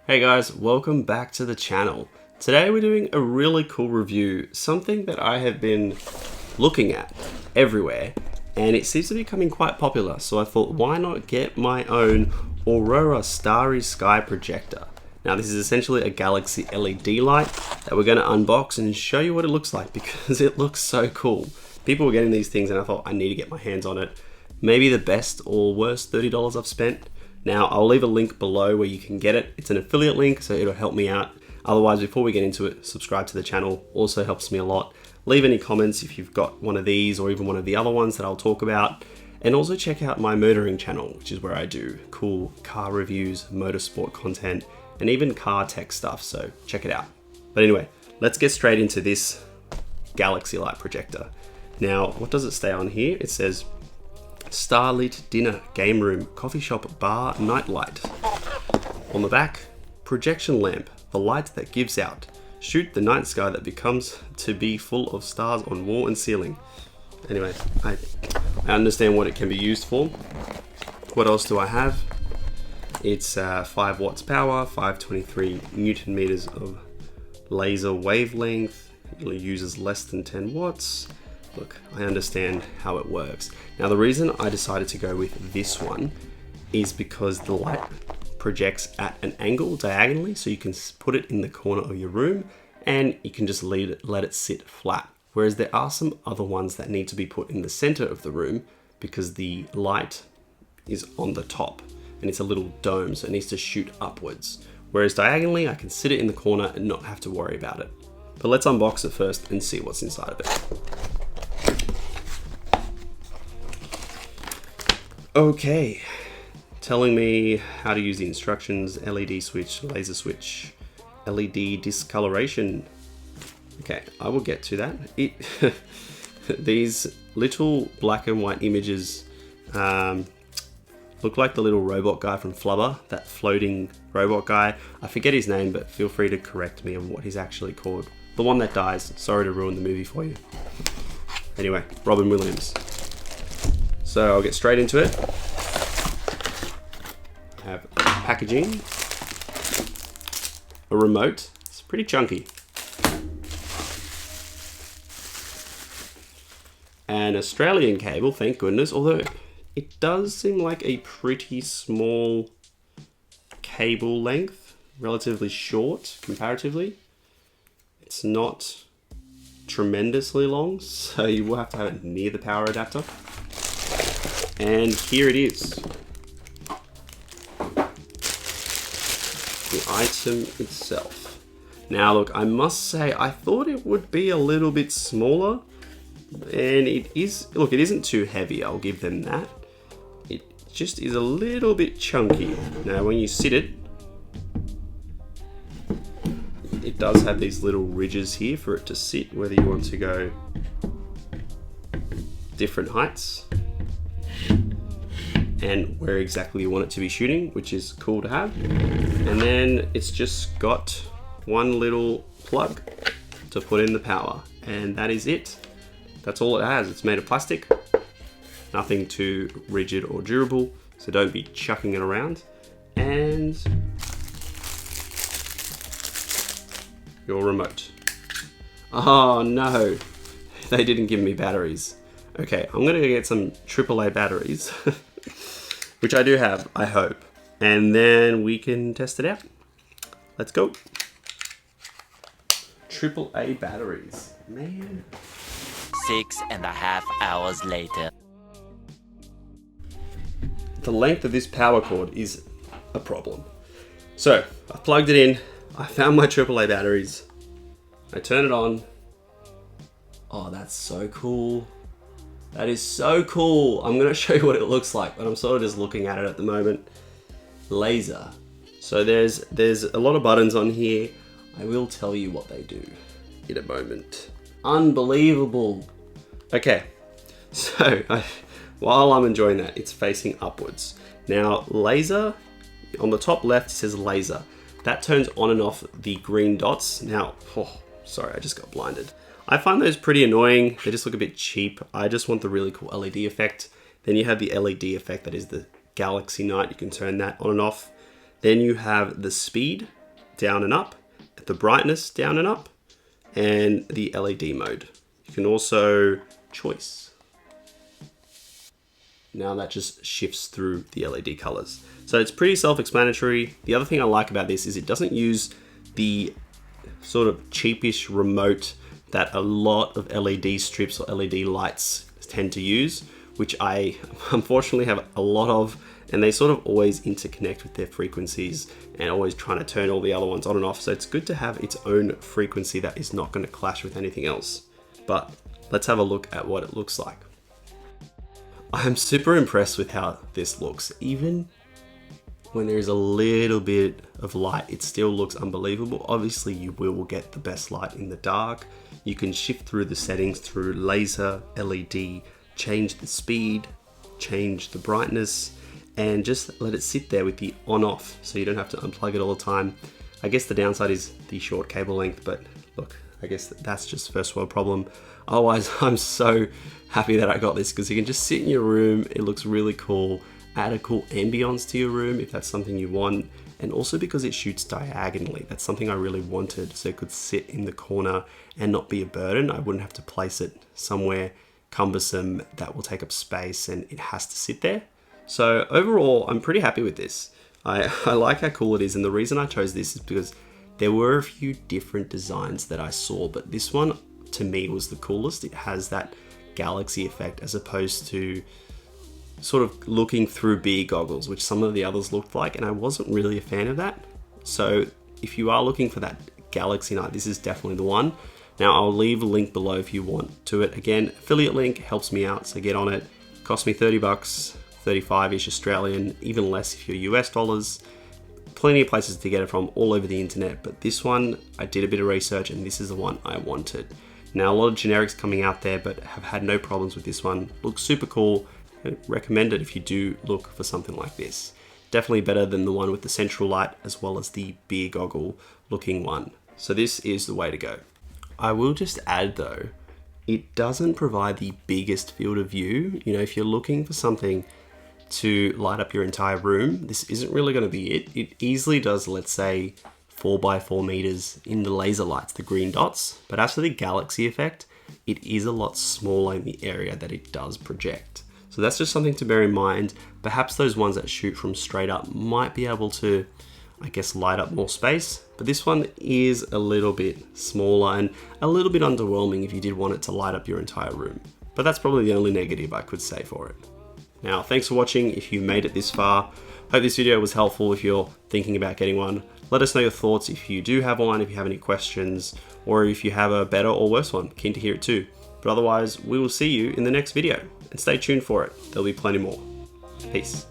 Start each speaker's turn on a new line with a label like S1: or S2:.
S1: Hey guys, welcome back to the channel. Today we're doing a really cool review, something that I have been looking at everywhere and it seems to be becoming quite popular, so I thought why not get my own Aurora Starry Sky Projector. Now this is essentially a Galaxy LED light that we're going to unbox and show you what it looks like because it looks so cool. People were getting these things and I thought I need to get my hands on it. Maybe the best or worst $30 I've spent. Now, I'll leave a link below where you can get it. It's an affiliate link, so it'll help me out. Otherwise, before we get into it, subscribe to the channel. Also helps me a lot. Leave any comments if you've got one of these or even one of the other ones that I'll talk about. And also check out my motoring channel, which is where I do cool car reviews, motorsport content, and even car tech stuff, so check it out. But anyway, let's get straight into this Galaxy Light projector. Now, what does it say on here? It says, Starlit dinner, game room, coffee shop, bar, night light. On the back, projection lamp, the light that gives out. Shoot the night sky that becomes to be full of stars on wall and ceiling. Anyway, I understand what it can be used for. What else do I have? It's 5 watts power, 523 Newton meters of laser wavelength. It uses less than 10 watts. Look, I understand how it works. Now the reason I decided to go with this one is because the light projects at an angle diagonally, so you can put it in the corner of your room and you can just let it sit flat. Whereas there are some other ones that need to be put in the center of the room because the light is on the top and it's a little dome, so it needs to shoot upwards. Whereas diagonally, I can sit it in the corner and not have to worry about it. But let's unbox it first and see what's inside of it. Okay, telling me how to use the instructions, LED switch, laser switch, LED discoloration. Okay, I will get to that. These little black and white images look like the little robot guy from Flubber, that floating robot guy. I forget his name, but feel free to correct me on what he's actually called. The one that dies. Sorry to ruin the movie for you. Anyway, Robin Williams. So I'll get straight into it. I have packaging, a remote, it's pretty chunky, an Australian cable, thank goodness, although it does seem like a pretty small cable length, relatively short comparatively. It's not tremendously long, so you will have to have it near the power adapter. And here it is. The item itself. Now look, I must say, I thought it would be a little bit smaller. And it is, look, it isn't too heavy, I'll give them that. It just is a little bit chunky. Now when you sit it, it does have these little ridges here for it to sit, whether you want to go different heights and where exactly you want it to be shooting, which is cool to have. And then it's just got one little plug to put in the power, and that is it. That's all it has. It's made of plastic, nothing too rigid or durable, so don't be chucking it around. And your remote. Oh no, they didn't give me batteries. Okay, I'm gonna get some AAA batteries, which I do have, I hope. And then we can test it out. Let's go. AAA batteries, man.
S2: 6.5 hours later.
S1: The length of this power cord is a problem. So, I plugged it in, I found my AAA batteries, I turn it on. Oh, that's so cool. That is so cool. I'm gonna show you what it looks like, but I'm sort of just looking at it at the moment. Laser. So there's a lot of buttons on here. I will tell you what they do in a moment. Unbelievable. Okay, so while I'm enjoying that, it's facing upwards. Now, laser, on the top left it says laser. That turns on and off the green dots. Now, oh, sorry, I just got blinded. I find those pretty annoying. They just look a bit cheap. I just want the really cool LED effect. Then you have the LED effect, that is the Galaxy night. You can turn that on and off. Then you have the speed down and up, the brightness down and up, and the LED mode. You can also choice. Now that just shifts through the LED colors. So it's pretty self-explanatory. The other thing I like about this is it doesn't use the sort of cheapish remote that a lot of LED strips or LED lights tend to use, which I unfortunately have a lot of, and they sort of always interconnect with their frequencies and always trying to turn all the other ones on and off. So it's good to have its own frequency that is not going to clash with anything else. But let's have a look at what it looks like. I'm super impressed with how this looks. Even when there's a little bit of light, it still looks unbelievable. Obviously, you will get the best light in the dark. You can shift through the settings through laser, LED, change the speed, change the brightness, and just let it sit there with the on-off, so you don't have to unplug it all the time. I guess the downside is the short cable length, but look, I guess that's just first world problem. Otherwise, I'm so happy that I got this because you can just sit in your room. It looks really cool. Add a cool ambience to your room if that's something you want. And also because it shoots diagonally. That's something I really wanted, so it could sit in the corner and not be a burden. I wouldn't have to place it somewhere cumbersome that will take up space and it has to sit there. So overall, I'm pretty happy with this. I like how cool it is, and the reason I chose this is because there were a few different designs that I saw, but this one to me was the coolest. It has that galaxy effect as opposed to sort of looking through beer goggles, which some of the others looked like, and I wasn't really a fan of that. So if you are looking for that galaxy night, this is definitely the one. Now I'll leave a link below if you want to it. Again, affiliate link helps me out, so get on it. Cost me 30 bucks, 35-ish Australian, even less if you're US dollars. Plenty of places to get it from all over the internet, but this one, I did a bit of research and this is the one I wanted. Now, a lot of generics coming out there, but have had no problems with this one. Looks super cool. I recommend it if you do look for something like this. Definitely better than the one with the central light as well as the beer goggle looking one. So this is the way to go. I will just add though, it doesn't provide the biggest field of view. You know, if you're looking for something to light up your entire room, this isn't really going to be it. It easily does, let's say, 4x4 meters in the laser lights, the green dots. But as for the galaxy effect, it is a lot smaller in the area that it does project. So that's just something to bear in mind. Perhaps those ones that shoot from straight up might be able to, I guess, light up more space. But this one is a little bit smaller and a little bit underwhelming if you did want it to light up your entire room. But that's probably the only negative I could say for it. Now, thanks for watching if you made it this far. Hope this video was helpful if you're thinking about getting one. Let us know your thoughts if you do have one, if you have any questions, or if you have a better or worse one. Keen to hear it too. But otherwise, we will see you in the next video. And stay tuned for it. There'll be plenty more. Peace.